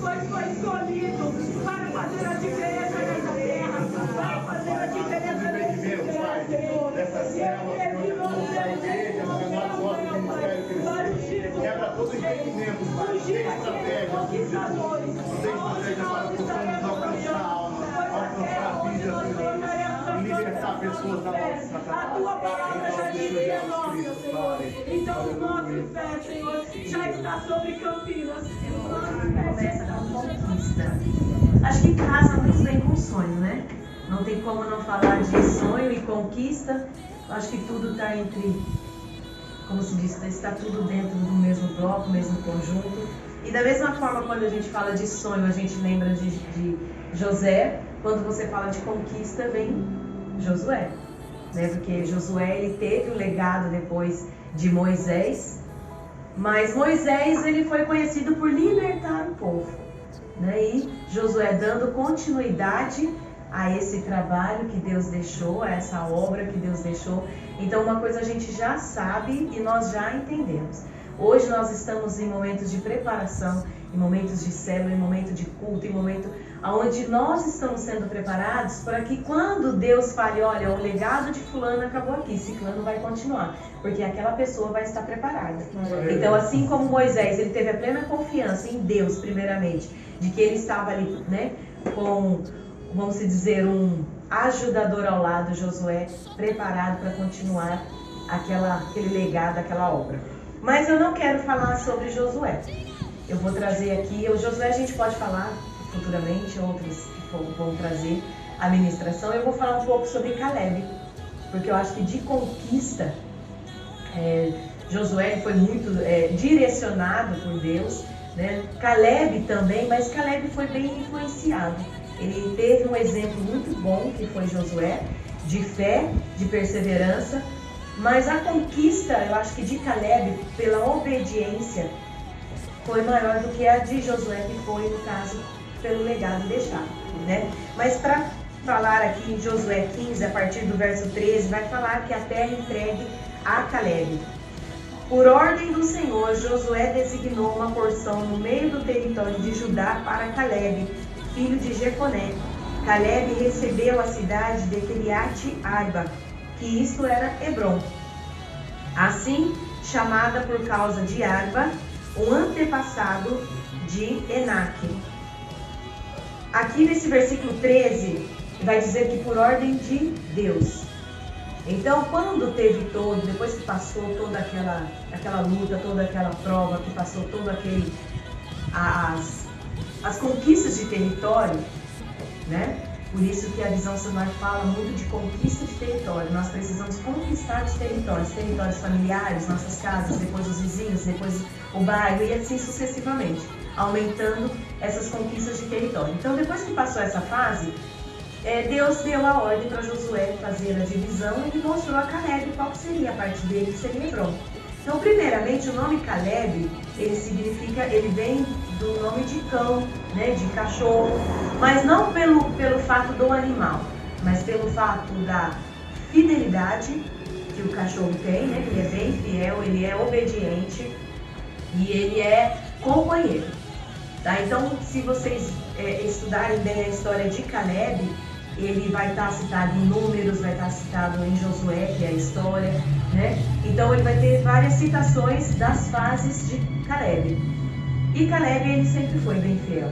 mas foi escolhido para fazer a diferença nessa terra, para fazer a diferença nesse lugar, Senhor. E eu peço para os fugir daqueles conquistadores, aonde nós estaremos caminhando, pois a terra onde nós tornaremos a libertar pessoas da nossa a tua palavra já disse a nossa, Senhor. Então os nossos pés, Senhor, já está sobre Campinas. Começa com conquista. Acho que casa muito bem com sonho, né? Não tem como não falar de sonho e conquista. Acho que tudo está entre, como se diz, está tudo dentro do mesmo bloco, mesmo conjunto. E da mesma forma, quando a gente fala de sonho, a gente lembra de José. Quando você fala de conquista, vem Josué, né? Porque Josué, ele teve o legado depois de Moisés, mas Moisés, ele foi conhecido por libertar o povo, né? E Josué dando continuidade a esse trabalho que Deus deixou, a essa obra que Deus deixou. Então uma coisa a gente já sabe e nós já entendemos. Hoje nós estamos em momentos de preparação, em momentos de célula, em momento de culto, em momento onde nós estamos sendo preparados para que quando Deus fale, olha, o legado de fulano acabou aqui, ciclano vai continuar, porque aquela pessoa vai estar preparada. Então assim como Moisés, ele teve a plena confiança em Deus, primeiramente, de que ele estava ali, né, com, vamos dizer, um ajudador ao lado, Josué, preparado para continuar aquele legado, aquela obra. Mas eu não quero falar sobre Josué. Eu vou trazer aqui, o Josué a gente pode falar futuramente, outros que vão trazer a ministração. Eu vou falar um pouco sobre Caleb, porque eu acho que de conquista, Josué foi muito direcionado por Deus, né? Caleb também, mas Caleb foi bem influenciado. Ele teve um exemplo muito bom, que foi Josué, de fé, de perseverança, mas a conquista, eu acho que de Caleb, pela obediência, foi maior do que a de Josué, que foi, no caso, pelo legado deixado, né? Mas para falar aqui em Josué 15, a partir do verso 13, vai falar que a terra entregue a Caleb. Por ordem do Senhor, Josué designou uma porção no meio do território de Judá para Caleb, filho de Jefoné. Caleb recebeu a cidade de Kiriat Arba, que isto era Hebron, assim chamada por causa de Arba, um antepassado de Enaque. Aqui nesse versículo 13, vai dizer que por ordem de Deus. Então, quando teve depois que passou toda aquela luta, toda aquela prova, que passou todo as conquistas de território, né? Por isso que a visão celular fala muito de conquista de território. Nós precisamos conquistar os territórios familiares, nossas casas, depois os vizinhos, depois o bairro e assim sucessivamente, aumentando essas conquistas de território. Então, depois que passou essa fase, Deus deu a ordem para Josué fazer a divisão e mostrou a Caleb qual seria a parte dele, que seria Hebron. Então, primeiramente, o nome Caleb, ele vem do nome de cão, né, de cachorro, mas não pelo fato do animal, mas pelo fato da fidelidade que o cachorro tem, né, que ele é bem fiel, ele é obediente e ele é companheiro. Tá? Então, se vocês estudarem bem a história de Caleb, ele vai estar citado em Números, vai estar citado em Josué, que é a história, né? Então ele vai ter várias citações das fases de Caleb. E Caleb, ele sempre foi bem fiel.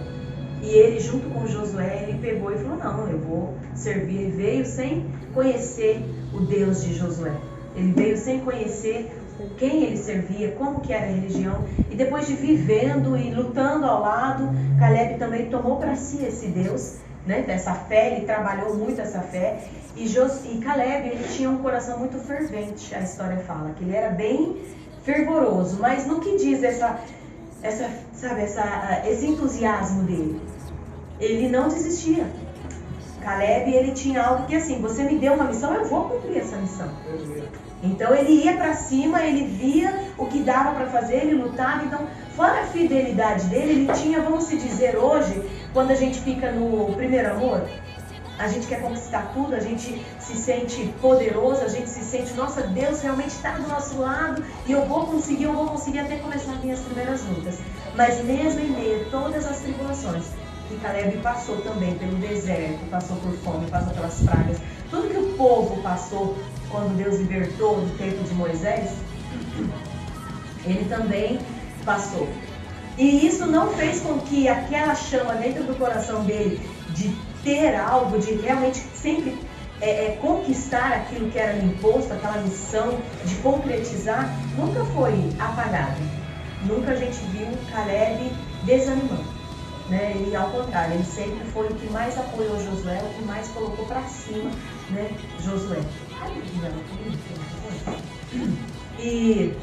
E ele, junto com Josué, ele pegou e falou, não, eu vou servir. Ele veio sem conhecer o Deus de Josué. Ele veio sem conhecer quem ele servia, como que era a religião. E depois de vivendo e lutando ao lado, Caleb também tomou para si esse Deus, né, dessa fé, ele trabalhou muito essa fé. E Caleb, ele tinha um coração muito fervente, a história fala, que ele era bem fervoroso. Mas no que diz esse entusiasmo dele? Ele não desistia. Caleb, ele tinha algo que assim, você me deu uma missão, eu vou cumprir essa missão. Então ele ia para cima, ele via o que dava para fazer, ele lutava. Então, fora a fidelidade dele, ele tinha, vamos dizer hoje, quando a gente fica no primeiro amor, a gente quer conquistar tudo, a gente se sente poderoso, a gente se sente, nossa, Deus realmente está do nosso lado e eu vou conseguir até começar a vir as primeiras lutas. Mas mesmo em meio a todas as tribulações, que Caleb passou também pelo deserto, passou por fome, passou pelas pragas, tudo que o povo passou quando Deus libertou do tempo de Moisés, ele também passou. E isso não fez com que aquela chama dentro do coração dele de ter algo, de realmente sempre conquistar aquilo que era lhe imposto, aquela missão de concretizar, nunca foi apagada. Nunca a gente viu Caleb desanimando, né? E ao contrário, ele sempre foi o que mais apoiou Josué, o que mais colocou para cima, né? Josué. E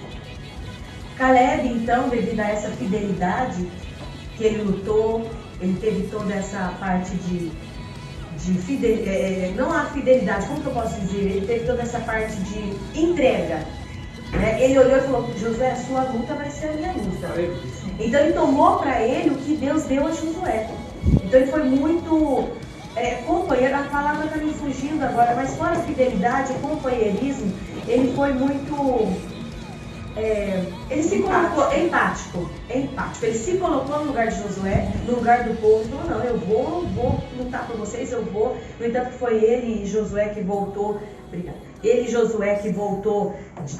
Caleb, então, devido a essa fidelidade que ele lutou, ele teve toda essa parte de fidelidade, não a fidelidade, como que eu posso dizer? Ele teve toda essa parte de entrega, né? Ele olhou e falou, Josué, a sua luta vai ser a minha luta. Então ele tomou para ele o que Deus deu a Josué. Então ele foi muito companheiro, a palavra está me fugindo agora, mas fora a fidelidade, o companheirismo, ele foi muito... ele se colocou empático, ele se colocou no lugar de Josué, no lugar do povo, e falou, não, eu vou lutar por vocês, eu vou. No entanto, foi ele e Josué que voltou,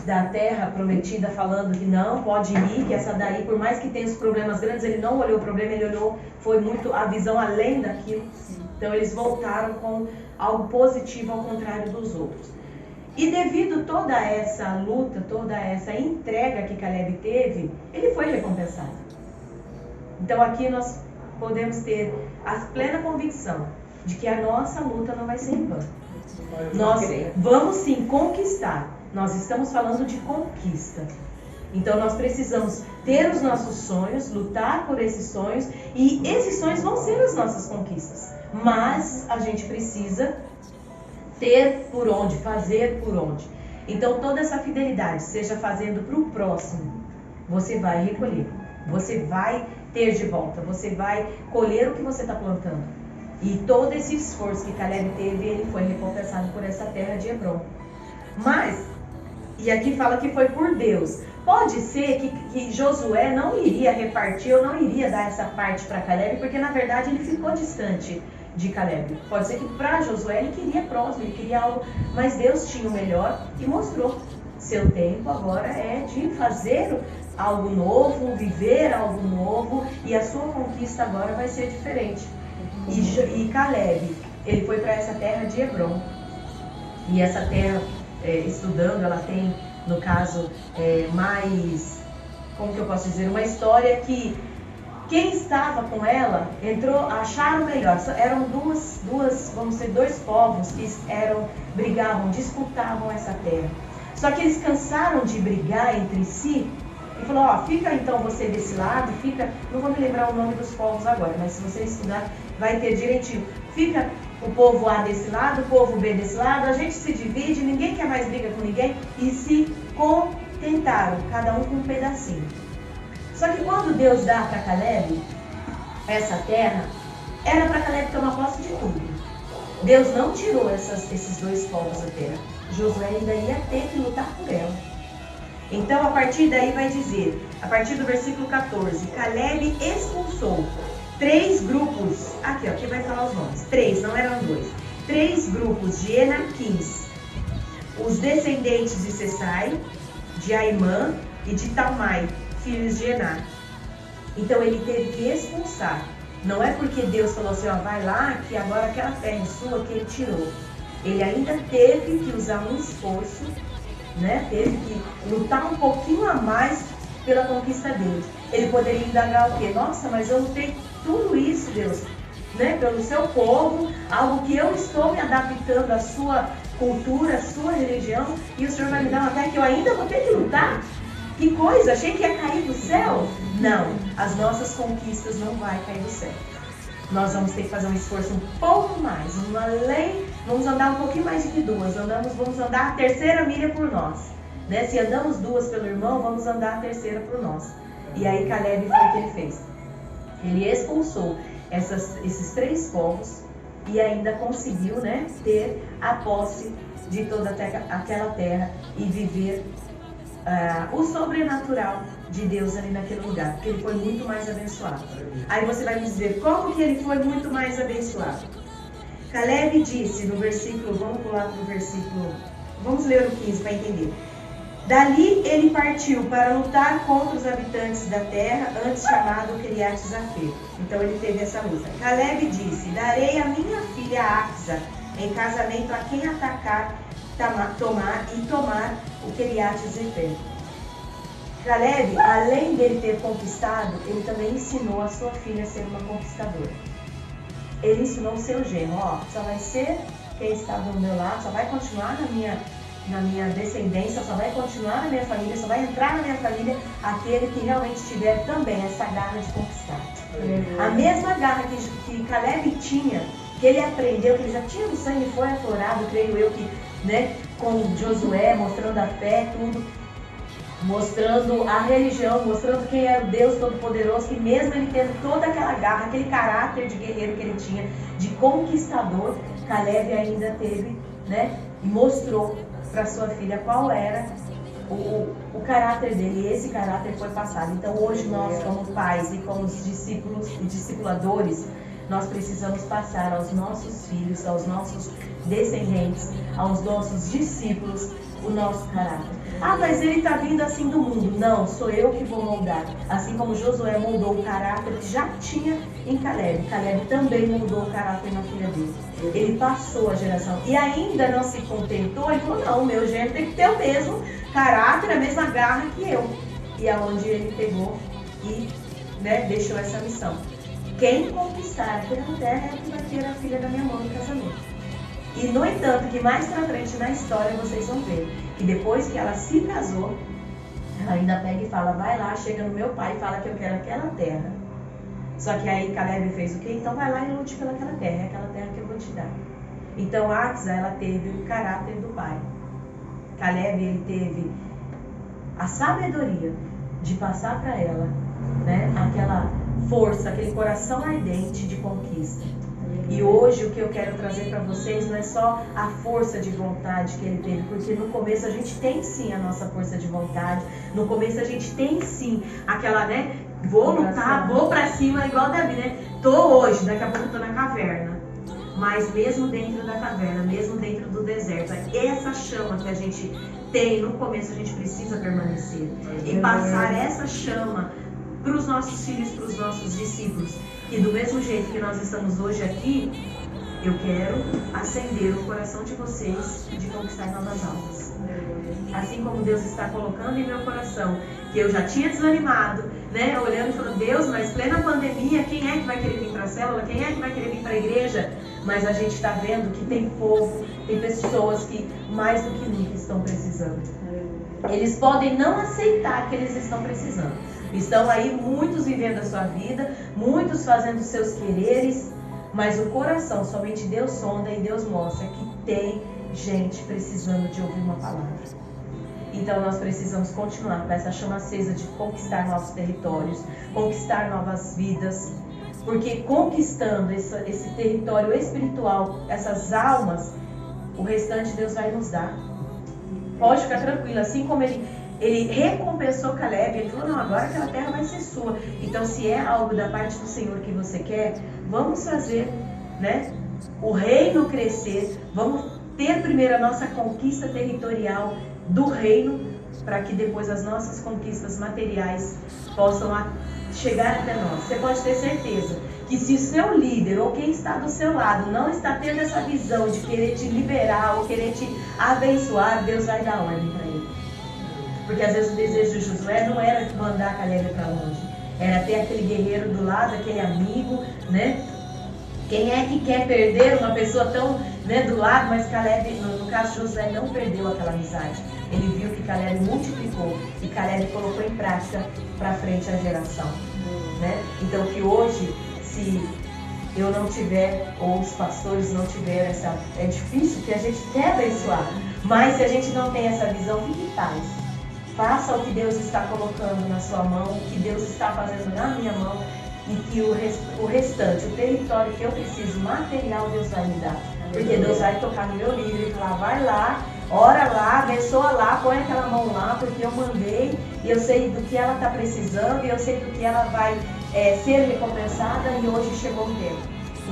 da terra prometida, falando que não, pode ir, que essa daí, por mais que tenha os problemas grandes, ele não olhou o problema, ele olhou, foi muito a visão além daquilo. Então eles voltaram com algo positivo ao contrário dos outros. E devido a toda essa luta, toda essa entrega que Caleb teve, ele foi recompensado. Então aqui nós podemos ter a plena convicção de que a nossa luta não vai ser em vão. Nós vamos sim conquistar. Nós estamos falando de conquista. Então nós precisamos ter os nossos sonhos, lutar por esses sonhos, e esses sonhos vão ser as nossas conquistas. Mas a gente precisa ter por onde, fazer por onde. Então toda essa fidelidade, seja fazendo para o próximo, você vai recolher, você vai ter de volta, você vai colher o que você está plantando. E todo esse esforço que Caleb teve, ele foi recompensado por essa terra de Hebron. Mas, e aqui fala que foi por Deus. Pode ser que Josué não iria repartir, ou não iria dar essa parte para Caleb, porque na verdade ele ficou distante de Caleb. Pode ser que para Josué ele queria próximo, ele queria algo, mas Deus tinha o melhor e mostrou. Seu tempo agora é de fazer algo novo, viver algo novo, e a sua conquista agora vai ser diferente. E Caleb, ele foi para essa terra de Hebron. E essa terra, estudando, ela tem, no caso, mais, como que eu posso dizer, uma história que quem estava com ela acharam melhor. Eram duas, vamos dizer, dois povos que brigavam, disputavam essa terra. Só que eles cansaram de brigar entre si e falou, fica então você desse lado, não vou me lembrar o nome dos povos agora, mas se você estudar, vai ter direitinho. Fica o povo A desse lado, o povo B desse lado, a gente se divide, ninguém quer mais briga com ninguém, e se contentaram, cada um com um pedacinho. Só que quando Deus dá para Caleb essa terra, era para Caleb tomar posse de tudo. Deus não tirou esses dois povos da terra. Josué ainda ia ter que lutar por ela. Então, a partir daí vai dizer, a partir do versículo 14, Caleb expulsou 3 grupos, aqui vai falar os nomes, 3, não eram 2, 3 grupos de Enaquins, os descendentes de Sesai, de Aimã e de Talmai, filhos de Ená. Então ele teve que expulsar. Não é porque Deus falou assim, vai lá, que agora aquela terra é sua, que ele tirou. Ele ainda teve que usar um esforço, né? Teve que lutar um pouquinho a mais pela conquista dele. Ele poderia indagar o quê? Nossa, mas eu lutei tudo isso, Deus, né? Pelo seu povo, algo que eu estou me adaptando à sua cultura, à sua religião, e o Senhor vai me dar uma terra que eu ainda vou ter que lutar? Que coisa, achei que ia cair do céu. Não, as nossas conquistas não vão cair do céu. Nós vamos ter que fazer um esforço um pouco mais, vamos andar um pouquinho mais do que 2, vamos andar a terceira milha por nós. Né? Se andamos 2 pelo irmão, vamos andar a terceira por nós. E aí Caleb foi o que ele fez. Ele expulsou esses 3 povos, e ainda conseguiu, né, ter a posse de toda aquela terra e viver o sobrenatural de Deus ali naquele lugar, porque ele foi muito mais abençoado. Aí você vai me dizer, como que ele foi muito mais abençoado? Caleb disse no versículo, vamos pular para o versículo, vamos ler o 15 para entender. Dali ele partiu para lutar contra os habitantes da terra, antes chamado Kiriat-Zafir. Então ele teve essa luta. Caleb disse, darei a minha filha Axa em casamento a quem atacar, tomar o Kiriat-Zafir. Caleb, além dele ter conquistado, ele também ensinou a sua filha a ser uma conquistadora. Ele ensinou o seu genro, só vai ser quem está do meu lado, só vai continuar na minha descendência, só vai continuar na minha família, só vai entrar na minha família aquele que realmente tiver também essa garra de conquistar. A mesma garra que Caleb tinha, que ele aprendeu, que ele já tinha no sangue, foi aflorado, creio eu, que, né, com Josué, mostrando a fé, tudo, mostrando a religião, mostrando quem era o Deus Todo-Poderoso, que mesmo ele tendo toda aquela garra, aquele caráter de guerreiro que ele tinha, de conquistador, Caleb ainda teve, né, e mostrou para sua filha qual era o caráter dele, e esse caráter foi passado. Então hoje nós, como pais e como discípulos e discipuladores, nós precisamos passar aos nossos filhos, aos nossos descendentes, aos nossos discípulos, o nosso caráter. Mas ele está vindo assim do mundo. Não, sou eu que vou moldar. Assim como Josué moldou o caráter que já tinha em Caleb. Caleb também moldou o caráter na filha dele. Ele passou a geração. E ainda não se contentou, ele falou, não, meu genro tem que ter o mesmo caráter, a mesma garra que eu. E aonde ele pegou e, né, deixou essa missão. Quem conquistar aquela terra é que vai ter a filha da minha mão no casamento. E, no entanto, que mais pra frente na história vocês vão ver que depois que ela se casou, ela ainda pega e fala, vai lá, chega no meu pai e fala que eu quero aquela terra. Só que aí Caleb fez o quê? Então vai lá e lute pelaquela terra, é aquela terra que eu vou te dar. Então Axa, ela teve o caráter do pai. Caleb, ele teve a sabedoria de passar para ela, né, aquela força, aquele coração ardente de conquista. E hoje o que eu quero trazer para vocês não é só a força de vontade que ele teve, porque no começo a gente tem sim a nossa força de vontade, no começo a gente tem sim aquela, né, vou lutar, vou para cima, igual Davi, né, tô hoje, daqui a pouco tô na caverna. Mas mesmo dentro da caverna, mesmo dentro do deserto, essa chama que a gente tem no começo, a gente precisa permanecer e passar essa chama para os nossos filhos, para os nossos discípulos. E do mesmo jeito que nós estamos hoje aqui, eu quero acender o coração de vocês de conquistar novas almas. Assim como Deus está colocando em meu coração, que eu já tinha desanimado, né? Olhando e falando, Deus, mas plena pandemia, quem é que vai querer vir para a célula? Quem é que vai querer vir para a igreja? Mas a gente está vendo que tem povo, tem pessoas que mais do que nunca estão precisando. Eles podem não aceitar que eles estão precisando. Estão aí muitos vivendo a sua vida, muitos fazendo os seus quereres, mas o coração, somente Deus sonda e Deus mostra que tem gente precisando de ouvir uma palavra. Então nós precisamos continuar com essa chama acesa de conquistar novos territórios, conquistar novas vidas, porque conquistando esse território espiritual, essas almas, o restante Deus vai nos dar. Pode ficar tranquilo, assim como ele recompensou Caleb, ele falou, não, agora aquela terra vai ser sua. Então, se é algo da parte do Senhor que você quer, vamos fazer, né, o reino crescer, vamos ter primeiro a nossa conquista territorial do reino, para que depois as nossas conquistas materiais possam chegar até nós. Você pode ter certeza que se o seu líder ou quem está do seu lado não está tendo essa visão de querer te liberar ou querer te abençoar, Deus vai dar ordem para ele. Porque às vezes o desejo de Josué não era mandar Caleb para longe, era ter aquele guerreiro do lado, aquele amigo, né? Quem é que quer perder uma pessoa tão, né, do lado? Mas Caleb, no caso Josué, não perdeu aquela amizade. Ele viu que Caleb multiplicou e Caleb colocou em prática para frente a geração, né? Então que hoje, se eu não tiver, ou os pastores não tiverem essa... É difícil, que a gente quer abençoar, mas se a gente não tem essa visão, fique em paz. Faça o que Deus está colocando na sua mão, o que Deus está fazendo na minha mão, e que o restante, o território que eu preciso material, Deus vai me dar. Porque Deus vai tocar no meu livro e falar, vai lá, ora lá, abençoa lá, põe aquela mão lá, porque eu mandei e eu sei do que ela está precisando e eu sei do que ela vai ser recompensada e hoje chegou o tempo.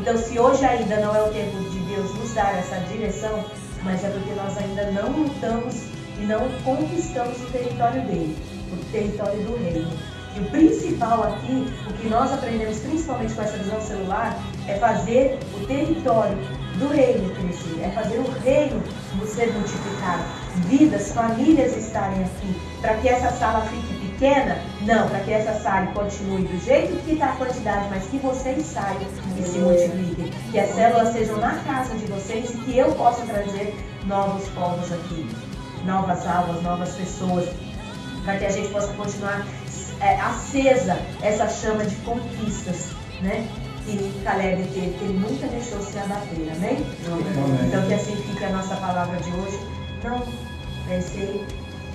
Então, se hoje ainda não é o tempo de Deus nos dar essa direção, mas é porque nós ainda não lutamos e não conquistamos o território dele, o território do reino. E o principal aqui, o que nós aprendemos principalmente com essa visão celular, é fazer o território do reino crescer, é fazer o reino ser multiplicado, vidas, famílias estarem aqui, para que essa sala fique pequena, não, para que essa sala continue do jeito que está a quantidade, mas que vocês saiam e se multipliquem, que as células sejam na casa de vocês e que eu possa trazer novos povos aqui, novas almas, novas pessoas, para que a gente possa continuar acesa essa chama de conquistas, né? Que Caleb teve, que ele nunca deixou se abater, amém? Então que assim fique a nossa palavra de hoje. Não pensei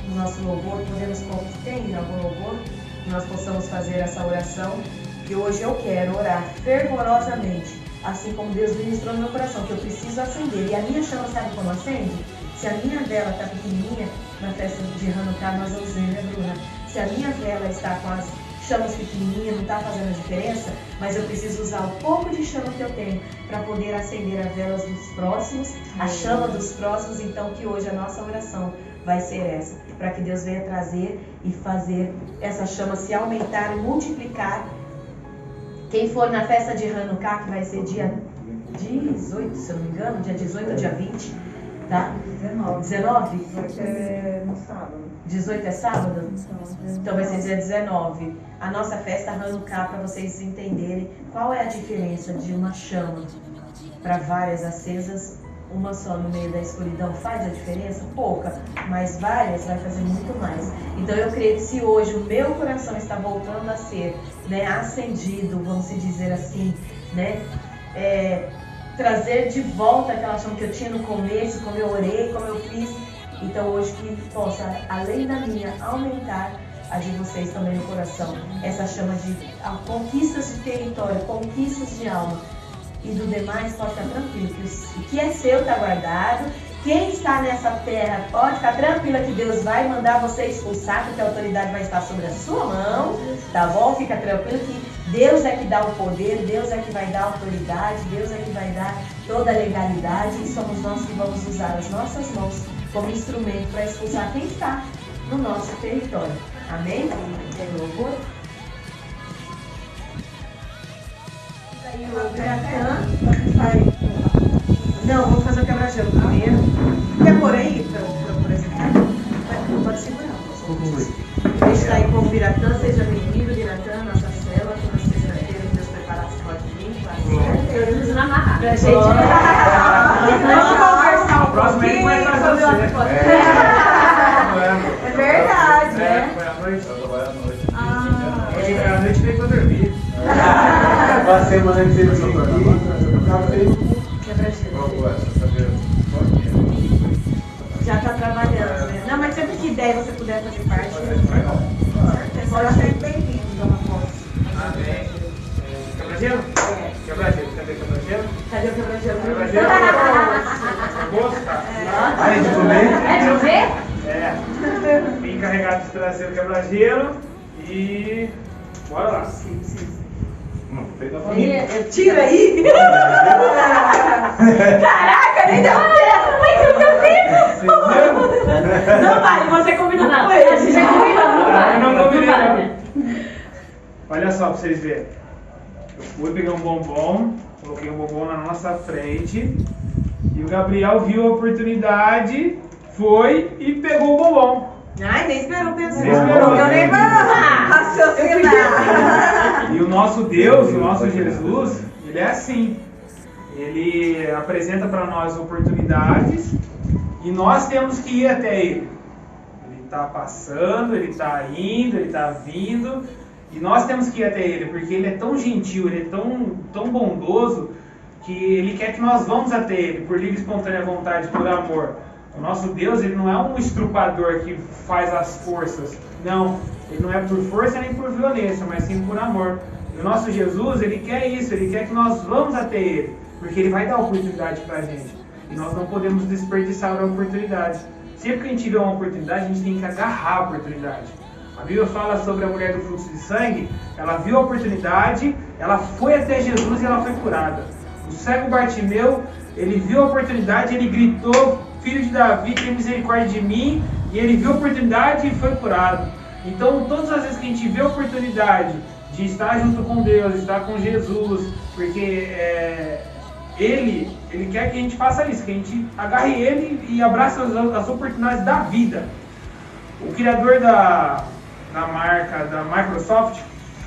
no nosso louvor, podemos tem algum louvor, que nós possamos fazer essa oração, que hoje eu quero orar fervorosamente, assim como Deus ministrou no meu coração, que eu preciso acender. E a minha chama, sabe como acende? Se a minha vela está pequenininha, na festa de Hanukkah nós vamos ver, né, Bruna? Se a minha vela está com as chamas pequenininhas, não está fazendo a diferença, mas eu preciso usar o pouco de chama que eu tenho para poder acender as velas dos próximos, a chama dos próximos. Então que hoje a nossa oração vai ser essa, para que Deus venha trazer e fazer essa chama se aumentar e multiplicar. Quem for na festa de Hanukkah, que vai ser dia 18, se eu não me engano, dia 18 ou dia 20, tá? 19? 18 é no sábado. 18 é sábado? Então vai ser dia 19. A nossa festa Hanukkah, para vocês entenderem qual é a diferença de uma chama para várias acesas, uma só no meio da escuridão faz a diferença? Pouca, mas várias vai fazer muito mais. Então eu creio que se hoje o meu coração está voltando a ser, né, acendido, vamos dizer assim, né, trazer de volta aquela chama que eu tinha no começo, como eu orei, como eu fiz. Então hoje que possa, além da minha, aumentar a de vocês também no coração. Essa chama de conquistas de território, conquistas de alma. E do demais pode ficar tranquilo, que o que é seu está guardado. Quem está nessa terra pode ficar tranquila que Deus vai mandar você expulsar, porque a autoridade vai estar sobre a sua mão, tá bom? Fica tranquilo que Deus é que dá o poder, Deus é que vai dar a autoridade, Deus é que vai dar toda a legalidade e somos nós que vamos usar as nossas mãos como instrumento para expulsar quem está no nosso território. Amém? Tem louvor? Não, vamos fazer o quebra-gelo primeiro. Quer por aí? Por exemplo? Pode segurar. Deixa aí com o Biratã, seja bem-vindo, Biratã, nossa célula, toda sexta-feira, que Deus preparar, você pode vir, claro. Pra gente. Vamos conversar um pouquinho sobre o outro podcast. É verdade, né? Foi à noite, eu trabalho à noite. À noite veio pra dormir. Uma semana que você veio aqui, já está trabalhando, né? Não, mas sempre que der você puder fazer parte, Você pode ser bem-vindo, dona Fox. Amém. Quebra-gelo? Quebra-gelo. Cadê o quebra-gelo? Cadê o quebra-gelo? Quebra-gelo. Gosto, tá? aí de comer. É de ver? É. Vim encarregado de trazer o quebra-gelo e bora lá. Tira aí! Caraca, nem deu tempo! Não vale, você combinou com ele. A gente já combinou, não vale. Eu não combinei. Olha só pra vocês verem. Eu fui pegar um bombom, coloquei um bombom na nossa frente e o Gabriel viu a oportunidade, foi e pegou o bombom. Ai, nem esperou pensar. Nem esperou. Eu nem raciocinar. E o nosso Deus, o nosso Jesus, ele é assim. Ele apresenta para nós oportunidades e nós temos que ir até ele. Ele está passando, ele está indo, ele está vindo e nós temos que ir até ele, porque ele é tão gentil, ele é tão bondoso que ele quer que nós vamos até ele por livre e espontânea vontade, por amor. O nosso Deus, ele não é um estrupador que faz as forças. Não, ele não é por força nem por violência, mas sim por amor. O nosso Jesus, Ele quer isso, Ele quer que nós vamos até Ele, porque Ele vai dar oportunidade pra gente. E nós não podemos desperdiçar a oportunidade. Sempre que a gente vê uma oportunidade, a gente tem que agarrar a oportunidade. A Bíblia fala sobre a mulher do fluxo de sangue, ela viu a oportunidade, ela foi até Jesus e ela foi curada. O cego Bartimeu, ele viu a oportunidade, ele gritou, filho de Davi, tem misericórdia de mim, e ele viu a oportunidade e foi curado. Então, todas as vezes que a gente vê a oportunidade de estar junto com Deus, estar com Jesus, porque Ele quer que a gente faça isso, que a gente agarre Ele e abrace as oportunidades da vida. O criador da marca da Microsoft,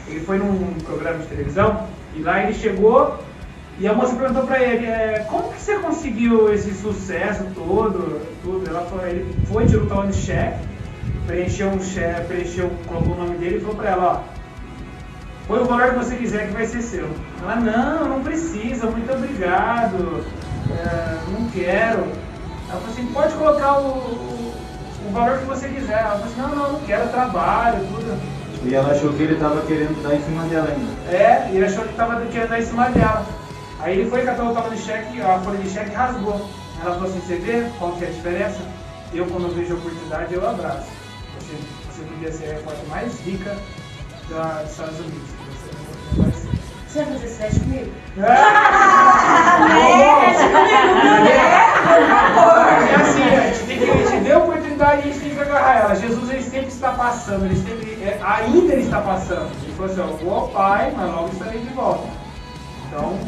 ele foi num programa de televisão e lá ele chegou e a moça perguntou para ele, como que você conseguiu esse sucesso todo? Ele foi, tirou o talão de cheque, colocou o nome dele e falou para ela, põe o valor que você quiser que vai ser seu. Ela, não precisa, muito obrigado, não quero. Ela falou assim, pode colocar o valor que você quiser. Ela falou assim, não quero, trabalho, tudo. E ela achou que ele estava querendo dar em cima dela ainda. E ele achou que estava querendo dar em cima dela. Aí ele foi catar o talão de cheque, a folha de cheque rasgou. Ela falou assim, você vê qual que é a diferença? Eu, quando vejo a oportunidade, eu abraço. Você podia ser a foto mais rica dos Estados Unidos. Você vai fazer esse teste comigo? É assim, a gente vê a oportunidade e a gente tem que agarrar ela. Jesus, ele sempre está passando, ainda ele está passando. Ele falou assim, vou ao Pai, mas logo estarei de volta. Então,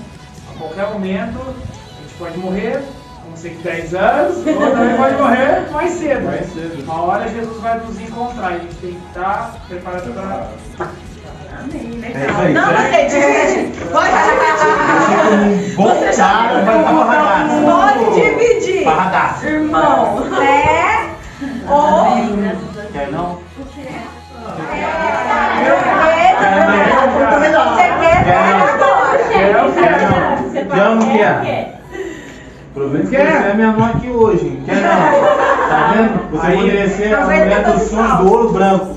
a qualquer momento, a gente pode morrer, não sei que 10 anos, ou também pode morrer mais cedo. Uma hora Jesus vai nos encontrar, a gente tem que estar preparado para... Amém, legal. É isso aí. Não, mas pode dividir. Bom cara, vai dar parradaço. Pode dividir. Parradaço. Irmão, fé ou... Quer não? Você quer Quer não quer? Aproveita que você é minha mãe aqui hoje. Quer não? Tá vendo? Você poderia ser a mulher dos sonhos do ouro branco.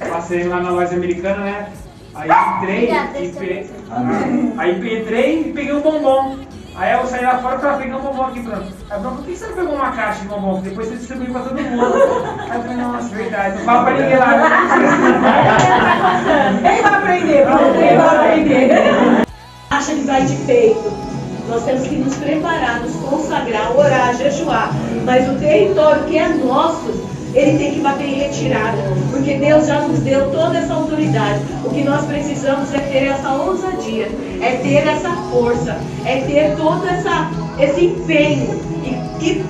Passei lá na loja americana, né? Aí entrei e peguei um bombom. Aí eu saí lá fora pra pegar um bombom aqui pra mim. Aí eu falei, por que você não pegou uma caixa de bombom? Depois você distribuiu pra todo mundo. Aí eu falei, nossa, verdade. Não fala pra ninguém lá. Quem vai aprender? Quem vai aprender? Acha que vai de peito. Nós temos que nos preparar, nos consagrar, orar, jejuar. Mas o território que é nosso, ele tem que bater em retirada, porque Deus já nos deu toda essa autoridade. O que nós precisamos é ter essa ousadia, é ter essa força, é ter todo esse empenho e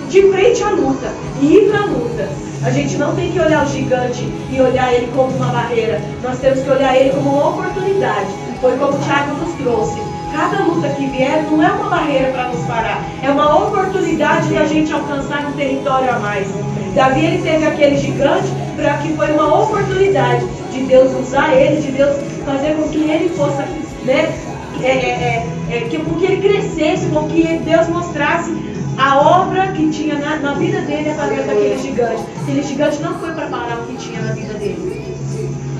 de frente à luta, e ir para a luta. A gente não tem que olhar o gigante e olhar ele como uma barreira, nós temos que olhar ele como uma oportunidade. Foi como o Thiago nos trouxe. Cada luta que vier não é uma barreira para nos parar, é uma oportunidade de a gente alcançar um território a mais. Davi, ele teve aquele gigante para que foi uma oportunidade de Deus usar ele, de Deus fazer com que ele fosse, né, com que ele crescesse, com que Deus mostrasse a obra que tinha na vida dele através daquele gigante. Aquele gigante não foi para parar o que tinha na vida dele.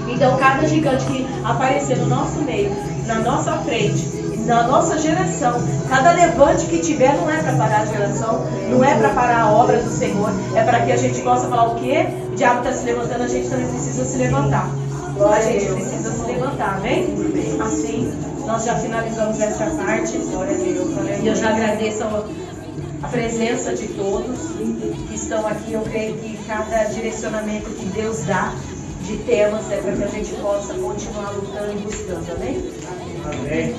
Então, cada gigante que aparecer no nosso meio, na nossa frente, na nossa geração, cada levante que tiver não é para parar a geração, não é para parar a obra do Senhor, é para que a gente possa falar o quê? O diabo está se levantando, a gente também precisa se levantar. A gente precisa se levantar, amém? Assim, nós já finalizamos essa parte. E eu já agradeço a presença de todos que estão aqui. Eu creio que cada direcionamento que Deus dá de temas é para que a gente possa continuar lutando e buscando, amém? Amém.